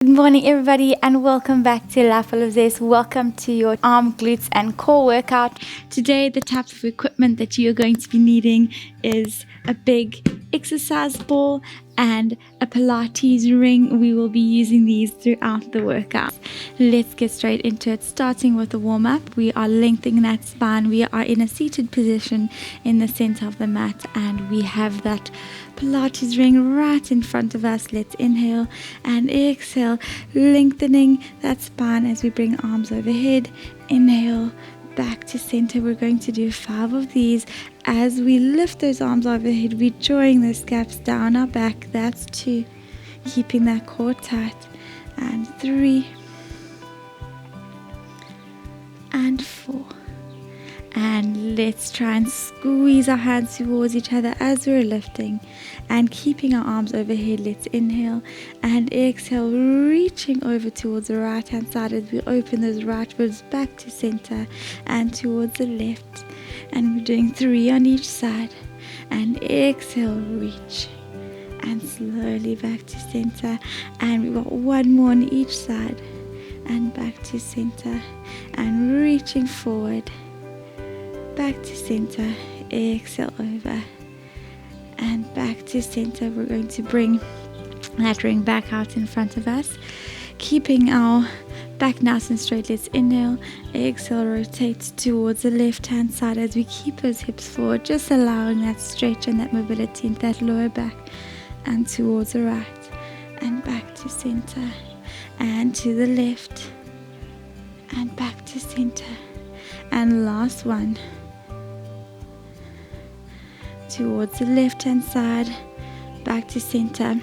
Good morning, everybody, and welcome back to Liable of Zest. Welcome to your arm, glutes, and core workout. Today, the type of equipment that you're going to be needing is a big exercise ball and a Pilates ring. We will be using these throughout the workout. Let's get straight into it. Starting with the warm-up, we are lengthening that spine. We are in a seated position in the center of the mat, and we have that Pilates ring right in front of us. Let's inhale and exhale, lengthening that spine as we bring arms overhead. Inhale, back to center. We're going to do 5 of these. As we lift those arms overhead, we're drawing those scapes down our back. That's 2, keeping that core tight. And 3 and 4. And let's try and squeeze our hands towards each other as we're lifting and keeping our arms overhead. Let's inhale and exhale, reaching over towards the right hand side as we open those right ribs back to center and towards the left. And we're doing 3 on each side. And exhale, reach and slowly back to center. And we've got 1 more on each side and back to center and reaching forward. Back to center, exhale over and back to center. We're going to bring that ring back out in front of us, keeping our back nice and straight. Let's inhale, exhale, rotate towards the left hand side as we keep those hips forward, just allowing that stretch and that mobility in that lower back, and towards the right and back to center and to the left and back to center. And last one, towards the left hand side, back to center.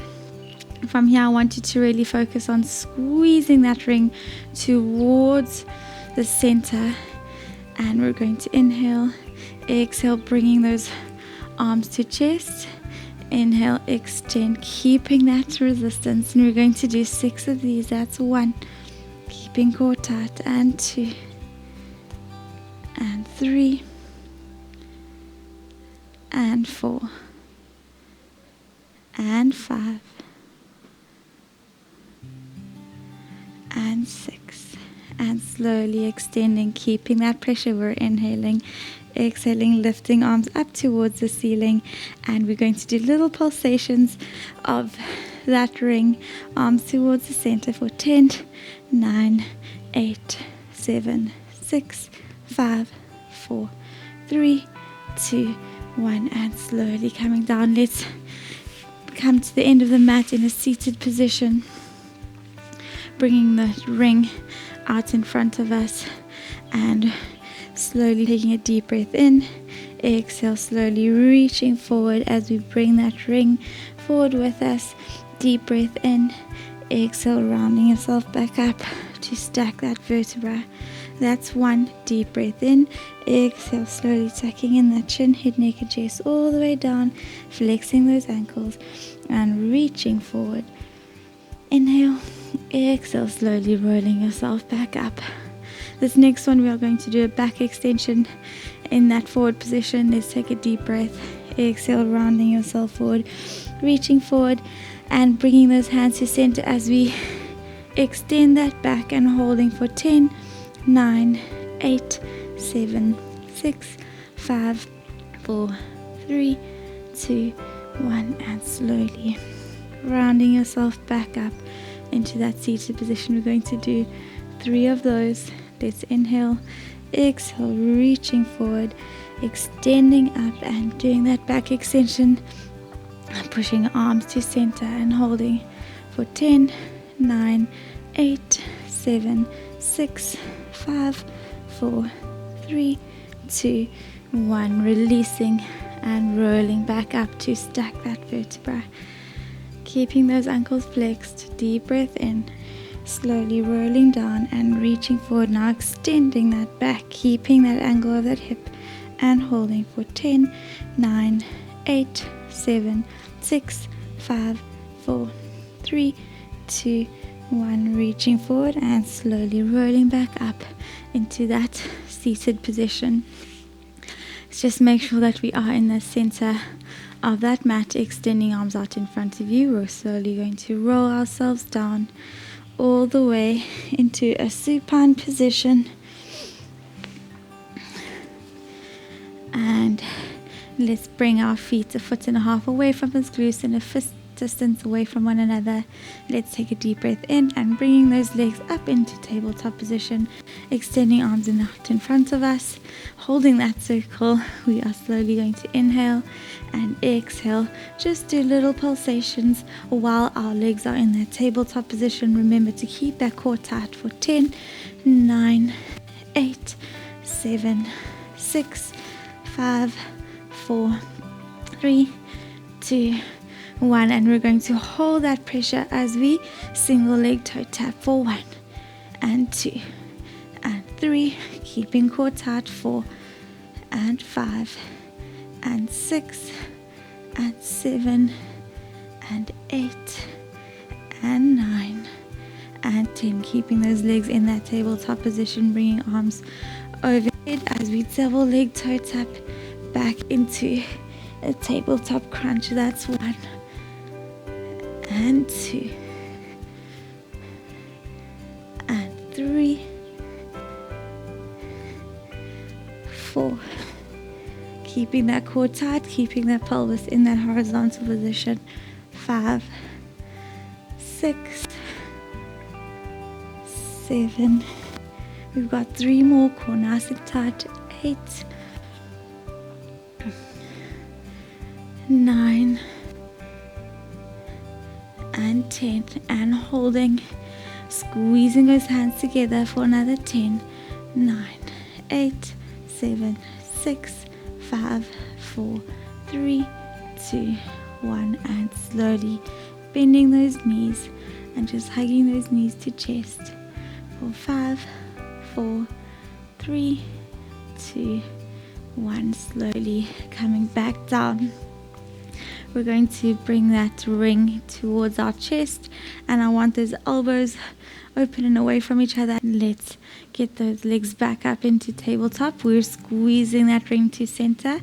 From here, I want you to really focus on squeezing that ring towards the center. And we're going to inhale, exhale, bringing those arms to chest. Inhale, extend, keeping that resistance. And we're going to do 6 of these. That's 1, keeping core tight, and 2 and 3 and 4 and 5 and 6, and slowly extending, keeping that pressure. We're inhaling, exhaling, lifting arms up towards the ceiling, and we're going to do little pulsations of that ring, arms towards the center for 10, 9, 8, 7, 6, 5, 4, 3, 2, 1, and slowly coming down. Let's come to the end of the mat in a seated position, bringing the ring out in front of us and slowly taking a deep breath in. Exhale, slowly reaching forward as we bring that ring forward with us. Deep breath in. Exhale, rounding yourself back up to stack that vertebra. That's 1. Deep breath in. Exhale, slowly tucking in that chin, head, neck, and chest all the way down, flexing those ankles and reaching forward. Inhale, exhale, slowly rolling yourself back up. This next one, we are going to do a back extension in that forward position. Let's take a deep breath. Exhale, rounding yourself forward, reaching forward and bringing those hands to center as we extend that back and holding for 10, 9, 8, 7, 6, 5, 4, 3, 2, 1, and slowly rounding yourself back up into that seated position. We're going to do 3 of those. Let's inhale, exhale, reaching forward, extending up and doing that back extension, pushing arms to center and holding for 10, 9, 8, 7, 6, 5, 4, 3, 2, 1, releasing and rolling back up to stack that vertebra, keeping those ankles flexed. Deep breath in, slowly rolling down and reaching forward. Now extending that back, keeping that angle of that hip and holding for 10, 9, 8, 7, 6, 5, 4, 3, 2, 1, reaching forward and slowly rolling back up into that seated position. Let's just make sure that we are in the center of that mat, extending arms out in front of you. We're slowly going to roll ourselves down all the way into a supine position. And let's bring our feet a foot and a half away from us, glutes and a fist distance away from one another. Let's take a deep breath in and bringing those legs up into tabletop position, extending arms out in front of us, holding that circle. We are slowly going to inhale and exhale. Just do little pulsations while our legs are in that tabletop position. Remember to keep that core tight for 10, 9, 8, 7, 6, 5, 4, 3, 2, 1, and we're going to hold that pressure as we single leg toe tap for 1 and 2 and 3, keeping core tight, 4 and 5 and 6 and 7 and 8 and 9 and 10, keeping those legs in that tabletop position, bringing arms overhead as we double leg toe tap back into a tabletop crunch. That's 1 and 2 and 3, 4, keeping that core tight, keeping that pelvis in that horizontal position, 5, 6, 7, we've got 3 more, core nice and tight, 8, 9 and 10, and holding, squeezing those hands together for another 10, 9, 8, 7, 6, 5, 4, 3, 2, 1, and slowly bending those knees and just hugging those knees to chest for 5, 4, 3, 2, 1, slowly coming back down. We're going to bring that ring towards our chest, and I want those elbows open and away from each other. Let's get those legs back up into tabletop. We're squeezing that ring to center,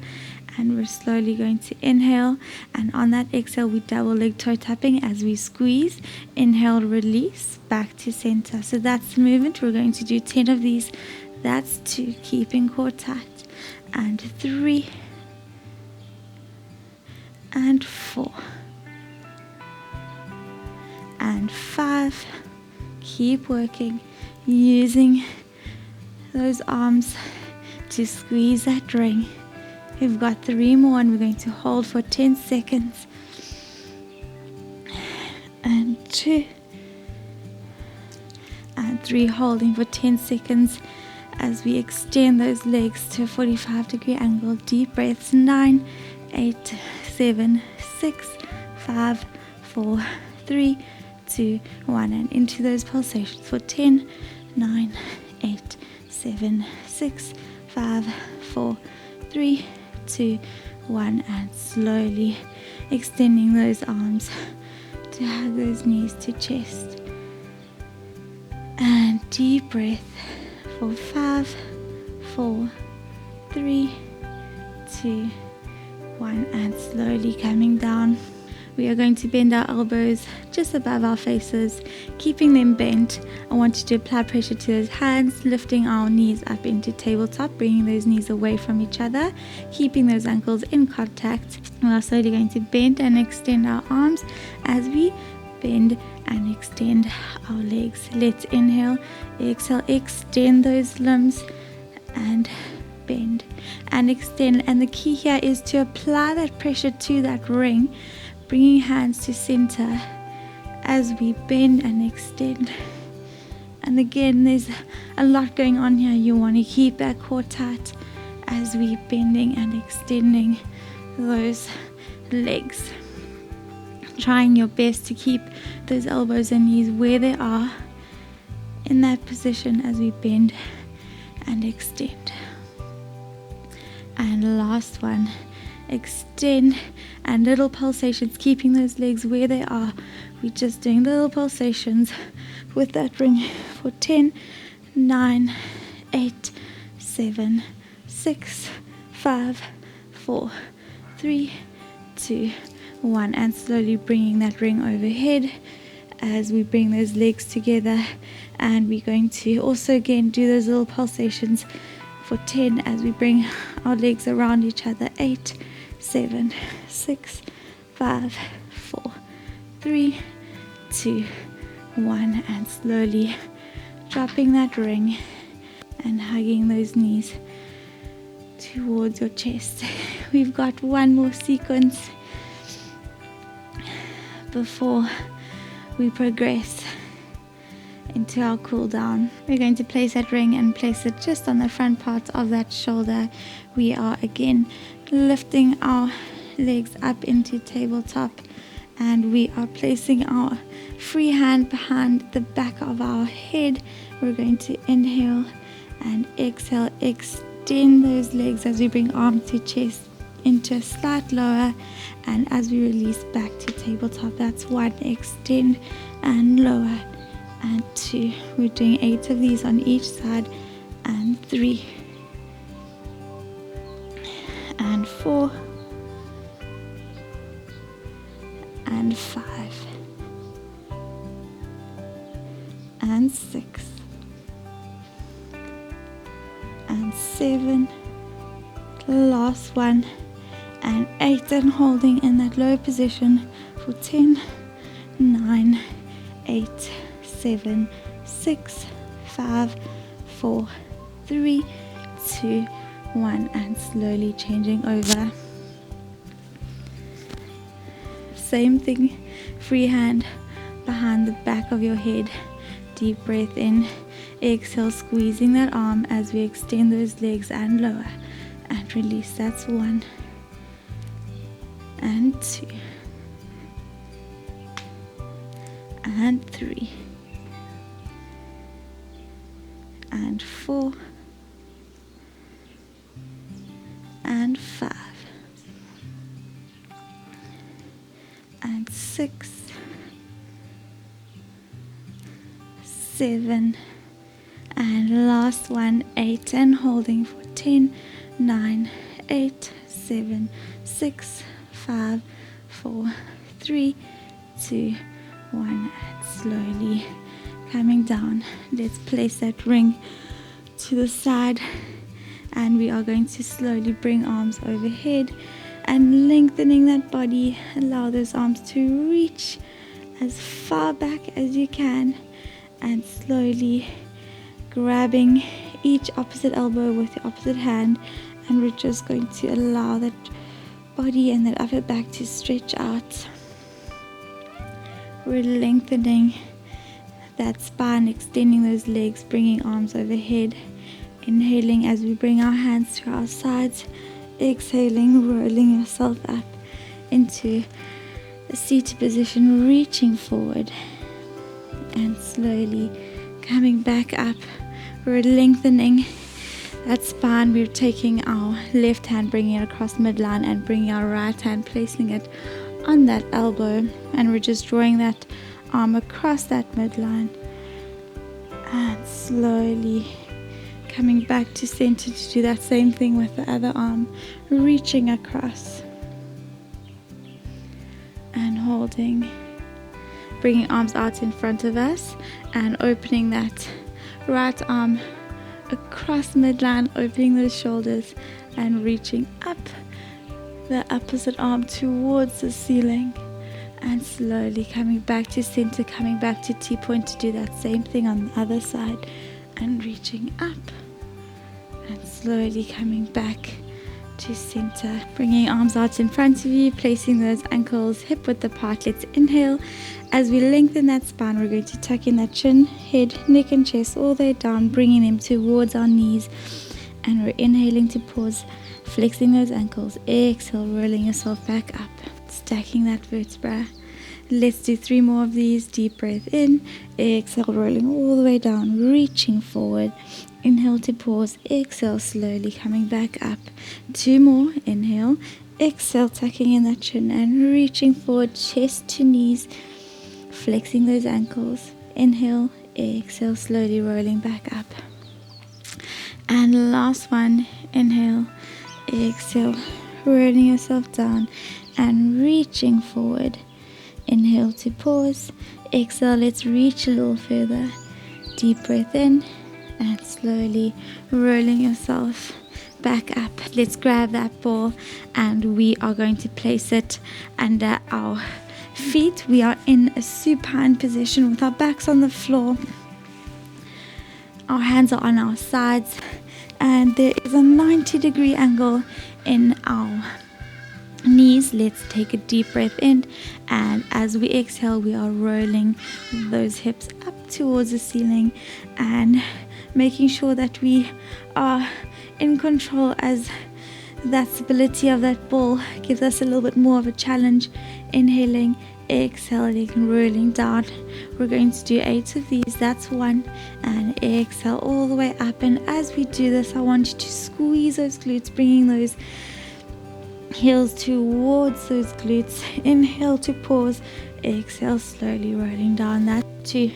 and we're slowly going to inhale, and on that exhale we double leg toe tapping as we squeeze, inhale, release, back to center. So that's the movement. We're going to do 10 of these. That's 2, keeping core tight, and 3 and 4 and 5. Keep working, using those arms to squeeze that ring. We've got 3 more, and we're going to hold for 10 seconds, and 2 and 3, holding for 10 seconds as we extend those legs to a 45-degree angle. Deep breaths, 9, 8, 7, 6, 5, 4, 3, 2, 1, and into those pulsations for 10, 9, 8, 7, 6, 5, 4, 3, 2, 1, and slowly extending those arms to hug those knees to chest. And deep breath for 5, 4, 3, 2, 1, and slowly coming down. We are going to bend our elbows just above our faces, keeping them bent. I want you to apply pressure to those hands, lifting our knees up into tabletop, bringing those knees away from each other, keeping those ankles in contact. We are slowly going to bend and extend our arms as we bend and extend our legs. Let's inhale, exhale, extend those limbs and bend and extend. And the key here is to apply that pressure to that ring, bringing hands to center as we bend and extend. And again, there's a lot going on here. You want to keep that core tight as we bending and extending those legs, trying your best to keep those elbows and knees where they are in that position as we bend and extend. And last one, extend and little pulsations, keeping those legs where they are. We're just doing little pulsations with that ring for 10, 9, 8, 7, 6, 5, 4, 3, 2, 1, and slowly bringing that ring overhead as we bring those legs together. And we're going to also again do those little pulsations for 10 as we bring our legs around each other. 8, 7, 6, 5, 4, 3, 2, 1, and slowly dropping that ring and hugging those knees towards your chest. We've got one more sequence before we progress into our cool down. We're going to place that ring and place it just on the front part of that shoulder. We are again lifting our legs up into tabletop, and we are placing our free hand behind the back of our head. We're going to inhale and exhale, extend those legs as we bring arm to chest into a slight lower, and as we release back to tabletop. That's 1, extend and lower, and 2. We're doing 8 of these on each side, and 3, and 4, and 5, and 6, and 7, last one, and 8, and holding in that low position for 10, 9, 8, 7, 6, 5, 4, 3, 2, 1, and slowly changing over. Same thing, free hand behind the back of your head. Deep breath in, exhale, squeezing that arm as we extend those legs and lower, and release. That's 1, and 2, and 3, and 4, and 5, and 6, 7, and last one, 8, and holding for 10, 9, 8, 7, 6, 5, 4, 3, 2, 1, and slowly coming down. Let's place that ring to the side, and we are going to slowly bring arms overhead and lengthening that body. Allow those arms to reach as far back as you can, and slowly grabbing each opposite elbow with the opposite hand, and we're just going to allow that body and that upper back to stretch out. We're lengthening that spine, extending those legs, bringing arms overhead. Inhaling as we bring our hands to our sides. Exhaling, rolling yourself up into the seated position, reaching forward, and slowly coming back up. We're lengthening that spine. We're taking our left hand, bringing it across midline, and bringing our right hand, placing it on that elbow, and we're just drawing that arm across that midline, and slowly coming back to center to do that same thing with the other arm, reaching across and holding, bringing arms out in front of us and opening that right arm across midline, opening those shoulders and reaching up the opposite arm towards the ceiling, and slowly coming back to center, coming back to T-point to do that same thing on the other side, and reaching up and slowly coming back to center, bringing arms out in front of you, placing those ankles hip width apart. Let's inhale. As we lengthen that spine, we're going to tuck in that chin, head, neck and chest all the way down, bringing them towards our knees, and we're inhaling to pause, flexing those ankles. Exhale, rolling yourself back up, stacking that vertebra. Let's do 3 more of these. Deep breath in, exhale, rolling all the way down, reaching forward. Inhale to pause, exhale, slowly coming back up. 2 more, inhale, exhale, tucking in that chin and reaching forward, chest to knees, flexing those ankles. Inhale, exhale, slowly rolling back up. And last one, inhale, exhale, rolling yourself down and reaching forward. Inhale to pause, Exhale, let's reach a little further. Deep breath in and slowly rolling yourself back up. Let's grab that ball and we are going to place it under our feet. We are in a supine position with our backs on the floor. Our hands are on our sides and there is a 90-degree angle in our knees. Let's take a deep breath in, and as we exhale we are rolling those hips up towards the ceiling and making sure that we are in control, as that stability of that ball gives us a little bit more of a challenge. Inhaling, exhaling, rolling down. We're going to do 8 of these. That's 1, and exhale all the way up. And as we do this, I want you to squeeze those glutes, bringing those heels towards those glutes. Inhale to pause, exhale, slowly rolling down. That's 2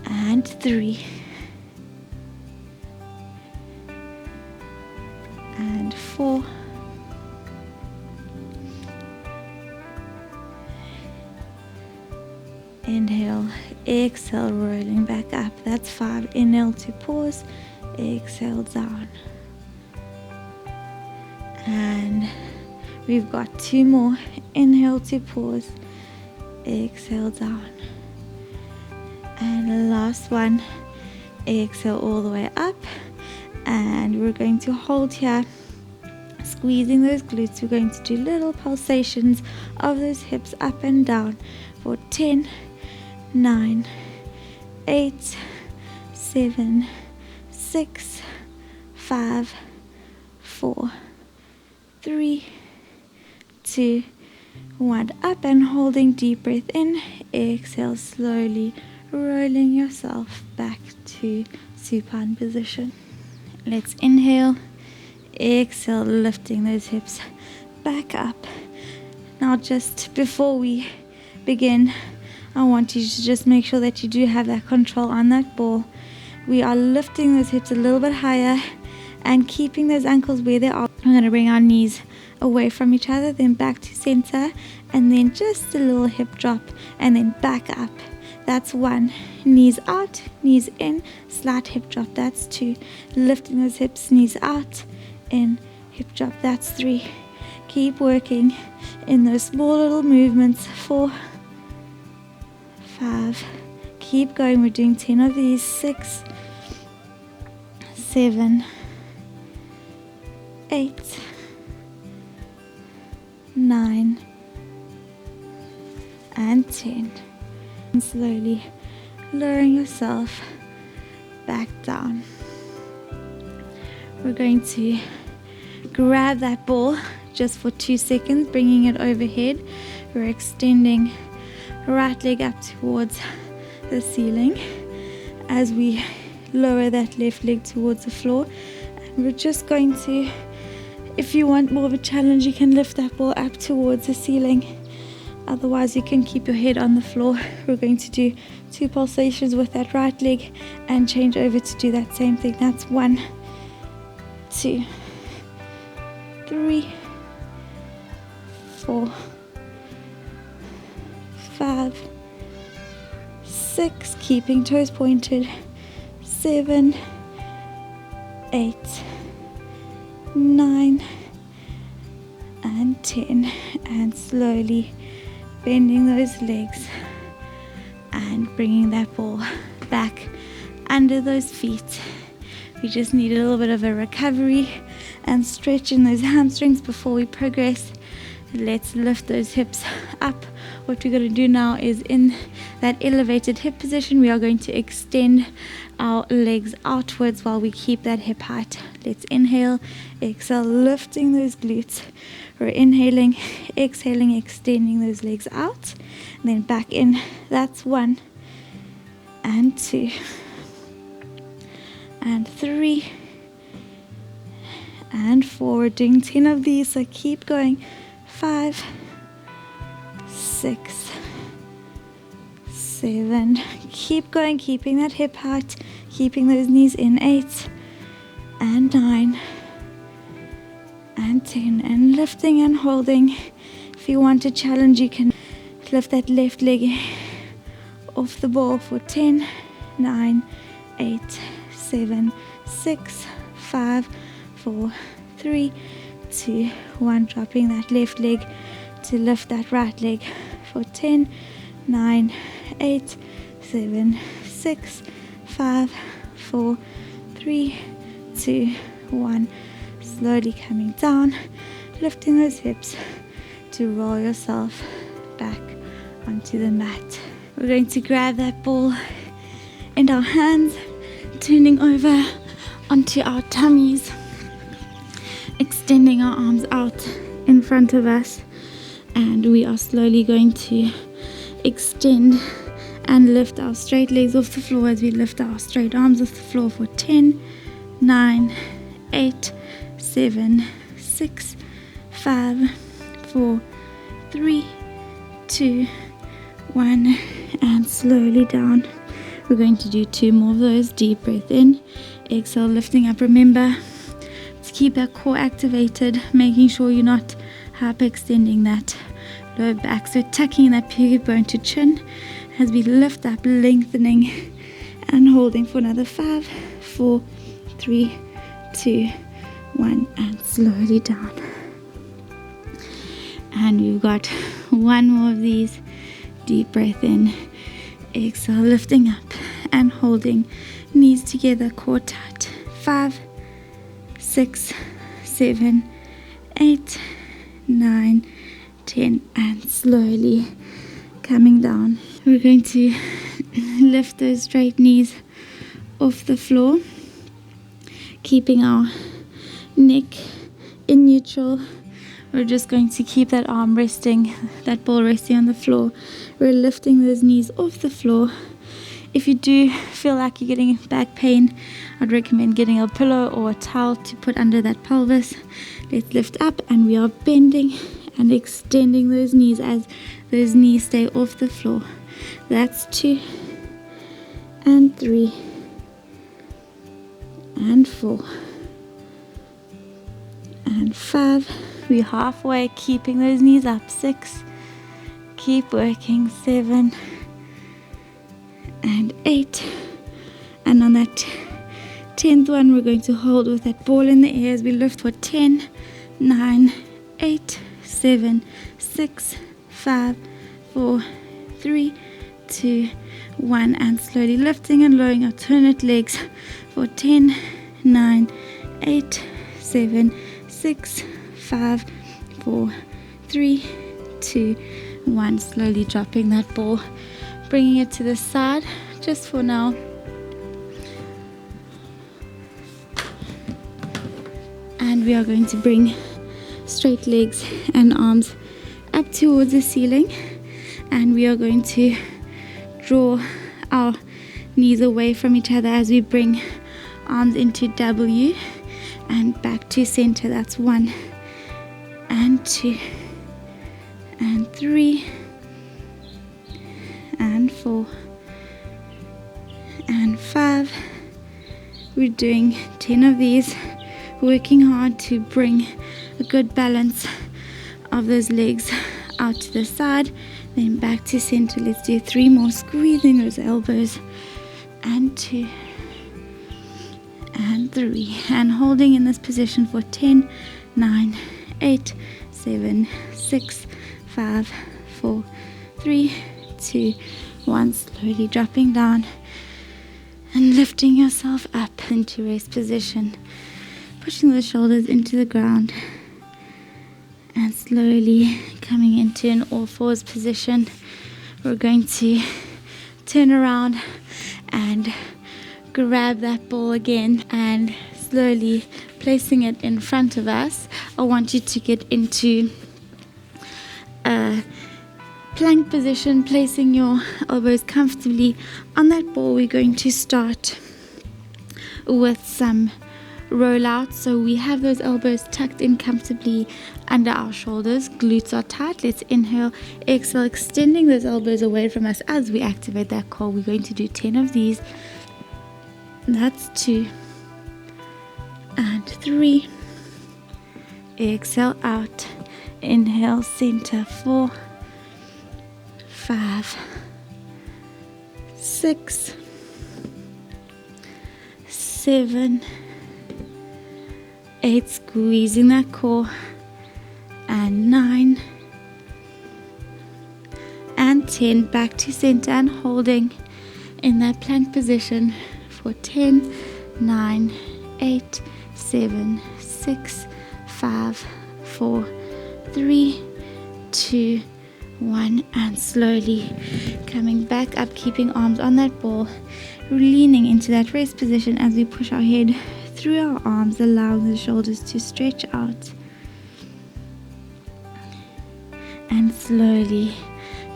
and 3 and 4 inhale, exhale, rolling back up. That's 5. Inhale to pause, exhale down. And we've got 2 more. Inhale to pause, exhale down. And the last one, exhale all the way up. And we're going to hold here, squeezing those glutes. We're going to do little pulsations of those hips up and down for 10, 9, 8, 7, 6, 5, 4, 3, 2, 1. Up and holding. Deep breath in. Exhale, slowly rolling yourself back to supine position. Let's inhale, exhale, lifting those hips back up. Now just before we begin, I want you to just make sure that you do have that control on that ball. We are lifting those hips a little bit higher and keeping those ankles where they are. We're going to bring our knees away from each other, then back to center, and then just a little hip drop, and then back up. That's 1. Knees out, knees in, slight hip drop. That's 2. Lifting those hips, knees out, in, hip drop. That's 3. Keep working in those small little movements. 4, 5. Keep going. We're doing 10 of these. 6, 7, 8, 9, and 10. And slowly lowering yourself back down. We're going to grab that ball just for 2 seconds, bringing it overhead. We're extending right leg up towards the ceiling as we lower that left leg towards the floor. And we're just going to, if you want more of a challenge, you can lift that ball up towards the ceiling. Otherwise, you can keep your head on the floor. We're going to do 2 pulsations with that right leg and change over to do that same thing. That's 1, 2, 3, 4, 5, 6. Keeping toes pointed. 7, 8, 9, and 10. And slowly bending those legs and bringing that ball back under those feet. We just need a little bit of a recovery and stretch in those hamstrings before we progress. Let's lift those hips up. What we're going to do now is, in that elevated hip position, we are going to extend our legs outwards while we keep that hip height. Let's inhale, exhale, lifting those glutes. We're inhaling, exhaling, extending those legs out, and then back in. That's 1 and 2 and 3 and 4. We're doing 10 of these, so keep going. 5, 6, 7. Keep going, keeping that hip height, keeping those knees in. 8 and 9 and 10, and lifting and holding. If you want a challenge, you can lift that left leg off the ball for 10, 9, 8, 7, 6, 5, 4, 3, 2, 1. Dropping that left leg to lift that right leg for 10, 9, 8, 7, 6, 5, 4, 3, 2, 1. Slowly coming down, lifting those hips to roll yourself back onto the mat. We're going to grab that ball in our hands, turning over onto our tummies, extending our arms out in front of us, and we are slowly going to extend and lift our straight legs off the floor as we lift our straight arms off the floor for 10, 9, 8, 7, 6, 5, 4, 3, 2, 1, and slowly down. We're going to do 2 more of those. Deep breath in, exhale, lifting up. Remember to keep that core activated, making sure you're not hyperextending that lower back. So tucking that pubic bone to chin as we lift up, lengthening and holding for another 5, 4, 3, 2, 1, and slowly down. And we've got 1 more of these. Deep breath in, exhale, lifting up and holding, knees together, core tight. 5, 6, 7, 8, 9, 10, and slowly coming down. We're going to lift those straight knees off the floor, keeping our neck in neutral. We're just going to keep that arm resting, that ball resting on the floor. We're lifting those knees off the floor. If you do feel like you're getting back pain, I'd recommend getting a pillow or a towel to put under that pelvis. Let's lift up, and we are bending and extending those knees as those knees stay off the floor. That's 2 and 3 and 4 and 5. We're halfway, keeping those knees up. 6, keep working. 7 and 8, and on that 10th one, we're going to hold with that ball in the air as we lift for 10, 9, 8, 7, 6, 5, 4, 3, 2, 1, and slowly lifting and lowering alternate legs for 10, 9, 8, 7, 6, 5, 4, 3, 2, 1. Slowly dropping that ball, bringing it to the side just for now. And we are going to bring straight legs and arms up towards the ceiling, and we are going to draw our knees away from each other as we bring arms into W and back to center. That's 1 and 2 and 3 and 4 and 5. We're doing 10 of these, working hard to bring a good balance of those legs out to the side, then back to center. Let's do 3 more, squeezing those elbows, and 2 and 3, and holding in this position for 10, 9, 8, 7, 6, 5, 4, 3, 2, 1. Slowly dropping down and lifting yourself up into rest position, pushing the shoulders into the ground, and slowly coming into an all fours position. We're going to turn around and grab that ball again, and slowly placing it in front of us. I want you to get into a plank position, placing your elbows comfortably on that ball. We're going to start with some rollout. So we have those elbows tucked in comfortably under our shoulders. Glutes are tight. Let's inhale, exhale, extending those elbows away from us as we activate that core. We're going to do 10 of these. That's 2 and 3. Exhale out. Inhale, center. 4, 5, 6, 7, 8, squeezing that core, and 9, and 10, back to center and holding in that plank position for 10, 9, 8, 7, 6, 5, 4, 3, 2, 1, and slowly coming back up, keeping arms on that ball, leaning into that rest position as we push our head through our arms, allowing the shoulders to stretch out, and slowly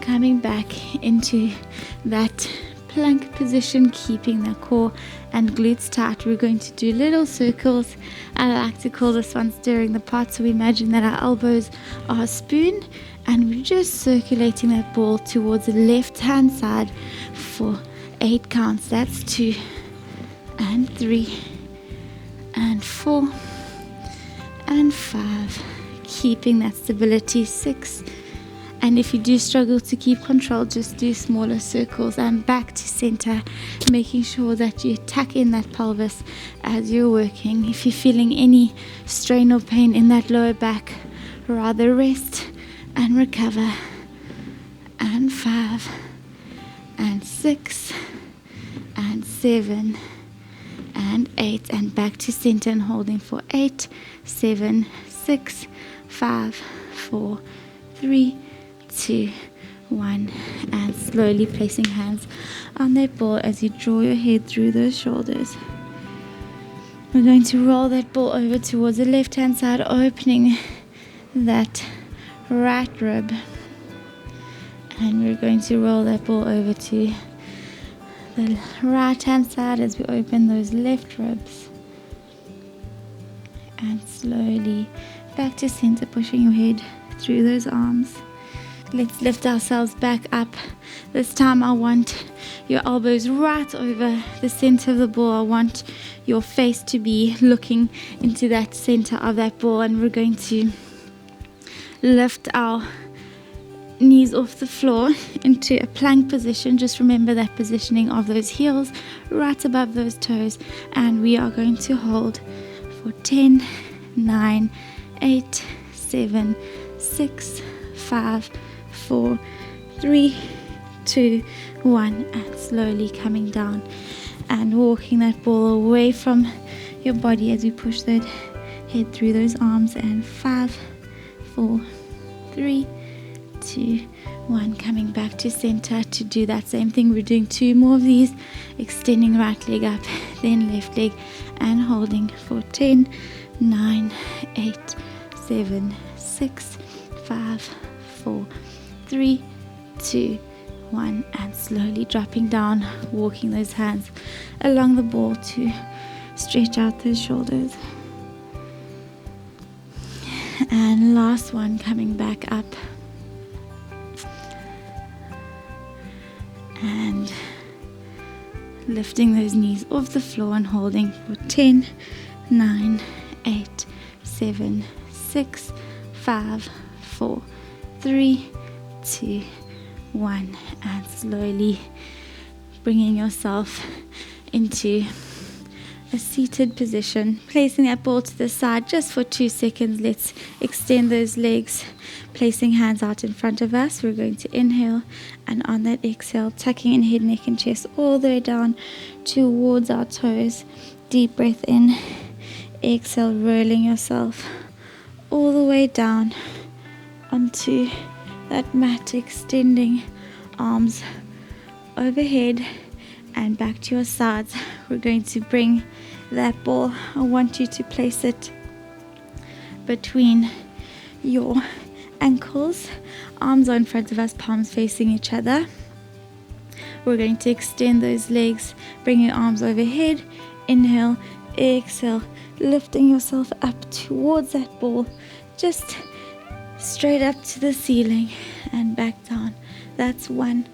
coming back into that plank position, keeping the core and glutes tight. We're going to do little circles. I like to call this one stirring the pot. So we imagine that our elbows are a spoon and we're just circulating that ball towards the left hand side for 8 counts. That's 2 and 3 and 4 and 5, keeping that stability. 6, and if you do struggle to keep control, just do smaller circles, and back to center, making sure that you tuck in that pelvis as you're working. If you're feeling any strain or pain in that lower back, rather rest and recover. And 5 and 6 and 7 and 8, and back to center and holding for 8, 7, 6, 5, 4, 3, 2, 1, and slowly placing hands on that ball as you draw your head through those shoulders. We're going to roll that ball over towards the left hand side, opening that right rib, and we're going to roll that ball over to the right hand side as we open those left ribs, and slowly back to center, pushing your head through those arms. Let's lift ourselves back up. This time I want your elbows right over the center of the ball. I want your face to be looking into that center of that ball, and we're going to lift our knees off the floor into a plank position. Just remember that positioning of those heels right above those toes, and we are going to hold for 10, 9, 8, 7, 6, 5, 4, 3, 2, 1, and slowly coming down and walking that ball away from your body as you push that head through those arms. And 5, 4, 3, 2, 1, coming back to center to do that same thing. We're doing 2 more of these, extending right leg up, then left leg, and holding for 10, 9, 8, 7, 6, 5, 4, 3, 2, 1, and slowly dropping down, walking those hands along the ball to stretch out those shoulders. And last one, coming back up and lifting those knees off the floor and holding for 10, 9, 8, 7, 6, 5, 4, 3, 2, 1, and slowly bringing yourself into a seated position, placing that ball to the side just for 2 seconds. Let's extend those legs, placing hands out in front of us. We're going to inhale, and on that exhale, tucking in head, neck, and chest all the way down towards our toes. Deep breath in, exhale, rolling yourself all the way down onto that mat, extending arms overhead and back to your sides. We're going to bring that ball. I want you to place it between your ankles. Arms are in front of us, palms facing each other. We're going to extend those legs, bring your arms overhead. Inhale, exhale, lifting yourself up towards that ball, just straight up to the ceiling and back down. That's 1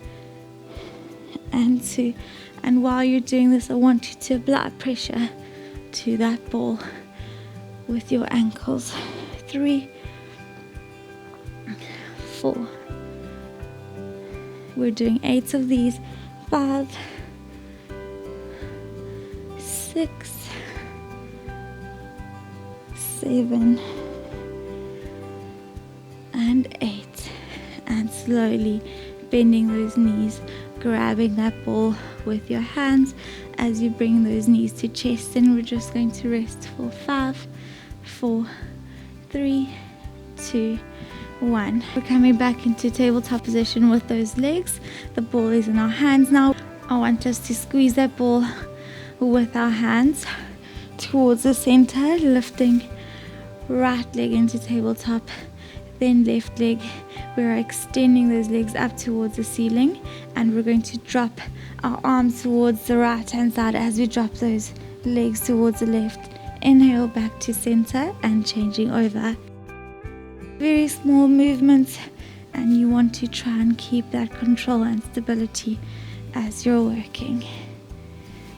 and 2. And while you're doing this, I want you to apply pressure to that ball with your ankles. 3, 4. We're doing 8 of these. 5, 6, 7, and 8. And slowly bending those knees, grabbing that ball with your hands as you bring those knees to chest. And we're just going to rest for 5, 4, 3, 2, 1. We're coming back into tabletop position with those legs. The ball is in our hands now. I want us to squeeze that ball with our hands towards the center, lifting right leg into tabletop, then left leg. We're extending those legs up towards the ceiling, and we're going to drop our arms towards the right hand side as we drop those legs towards the left. Inhale back to center and changing over. Very small movements, and you want to try and keep that control and stability as you're working.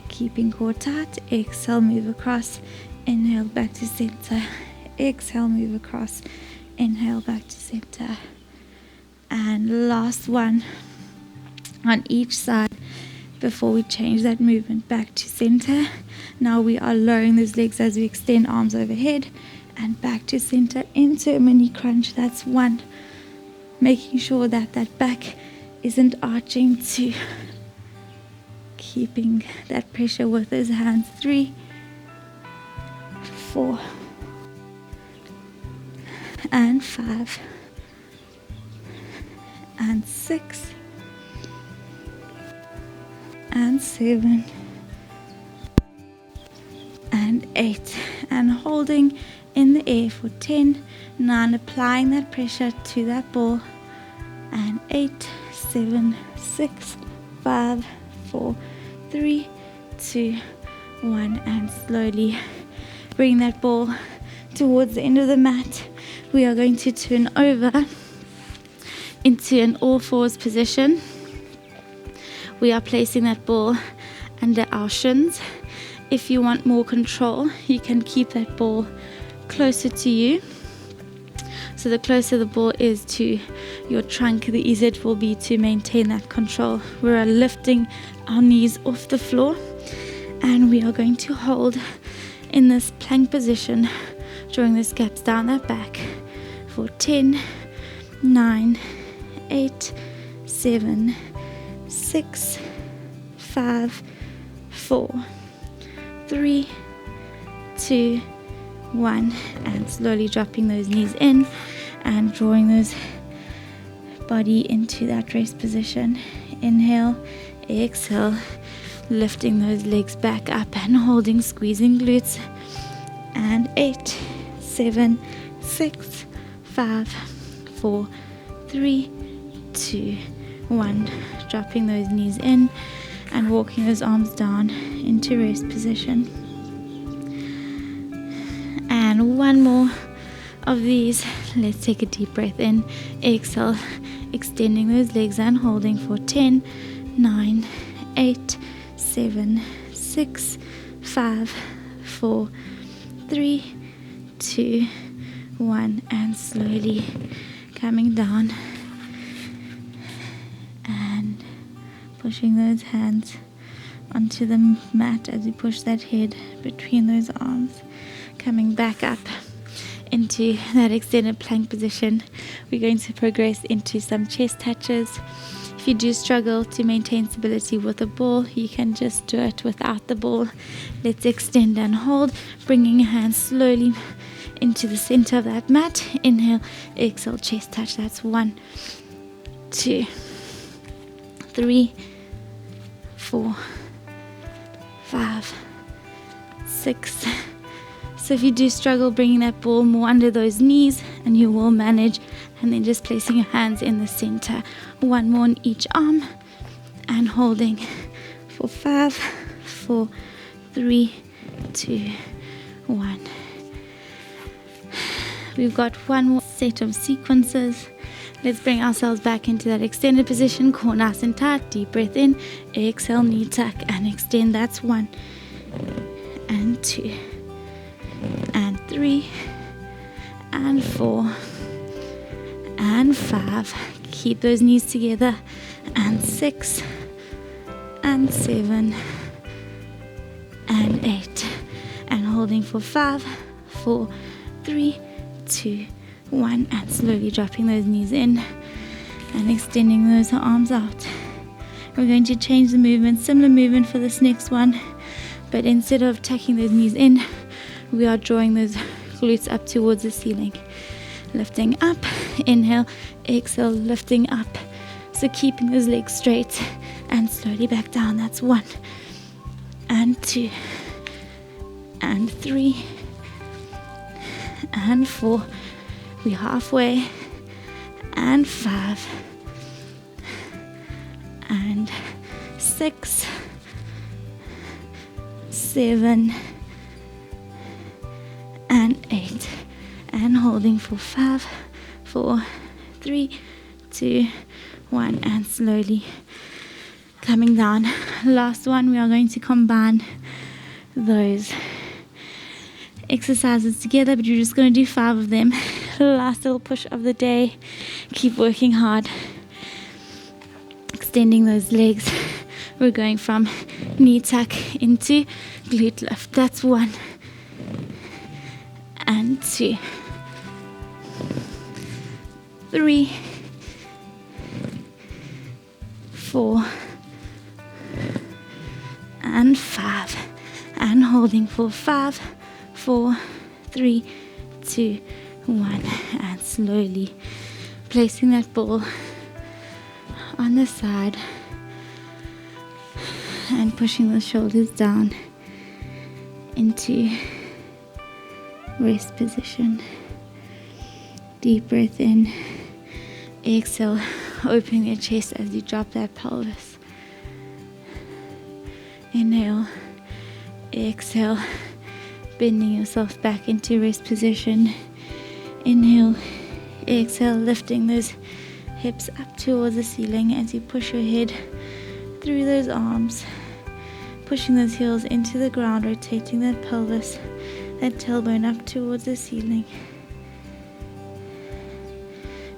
Keeping core tight. Exhale, move across. Inhale back to center. Exhale, move across. Inhale back to center. And last one on each side before we change that movement back to center. Now we are lowering those legs as we extend arms overhead and back to center into a mini crunch. That's 1. Making sure that that back isn't arching. 2. Keeping that pressure with those hands. 3, 4, and 5, and 6, and 7, and 8, and holding in the air for 10, 9, applying that pressure to that ball, and 8, 7, 6, 5, 4, 3, 2, 1, and slowly bring that ball towards the end of the mat. We are going to turn over into an all fours position. We are placing that ball under our shins. If you want more control, you can keep that ball closer to you. So the closer the ball is to your trunk, the easier it will be to maintain that control. We are lifting our knees off the floor, and we are going to hold in this plank position, drawing the gaps down that back for 10, 9, 8, 7, 6, 5, 4, 3, 2, 1, and slowly dropping those knees in and drawing those body into that rest position. Inhale, exhale, lifting those legs back up and holding, squeezing glutes. And 8, 7, 6, 5, 4, 3, 2, 1. Dropping those knees in and walking those arms down into rest position. And one more of these. Let's take a deep breath in. Exhale, extending those legs and holding for 10, 9, 8, 7, 6, 5, 4, 3, 2, 1, and slowly coming down and pushing those hands onto the mat as you push that head between those arms. Coming back up into that extended plank position, we're going to progress into some chest touches. If you do struggle to maintain stability with the ball, you can just do it without the ball. Let's extend and hold, bringing your hands slowly into the center of that mat. Inhale, exhale, chest touch. That's 1, 2, 3, 4, 5, 6. So if you do struggle bringing that ball more under those knees, and you will manage, and then just placing your hands in the center. 1 more on each arm and holding for 5, 4, 3, 2, 1. We've got one more set of sequences. Let's bring ourselves back into that extended position, core nice and tight. Deep breath in, exhale, knee tuck and extend. That's 1 and 2 and 3 and 4 and 5. Keep those knees together. And 6 and 7 and 8 holding for 5, 4, 3, 2, 1, and slowly dropping those knees in and extending those arms out. We're going to change the movement, similar movement for this next one, but instead of tucking those knees in, we are drawing those glutes up towards the ceiling. Lifting up, inhale, exhale, lifting up. So keeping those legs straight and slowly back down. That's 1 and 2 and 3 and 4. We're halfway. And 5 and 6, 7 and 8, and holding for 5, 4, 3, 2, 1, and slowly coming down. Last one, we are going to combine those exercises together, but you're just going to do 5 of them. Last little push of the day. Keep working hard, extending those legs. We're going from knee tuck into glute lift. That's 1 and 2, 3, 4 and 5, and holding for 5, 4, 3, 2, 1, and slowly placing that ball on the side and pushing the shoulders down into rest position. Deep breath in, exhale, opening your chest as you drop that pelvis. Inhale, exhale, bending yourself back into rest position. Inhale, exhale, lifting those hips up towards the ceiling as you push your head through those arms, pushing those heels into the ground, rotating that pelvis, that tailbone up towards the ceiling.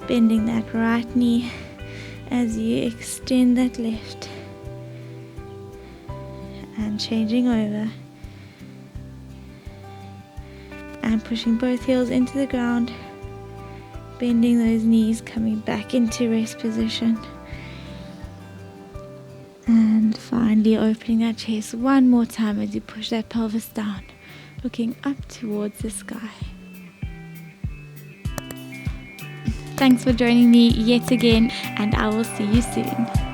Bending that right knee as you extend that left, and changing over and pushing both heels into the ground, bending those knees, coming back into rest position, and finally opening that chest one more time as you push that pelvis down, looking up towards the sky. Thanks for joining me yet again, and I will see you soon.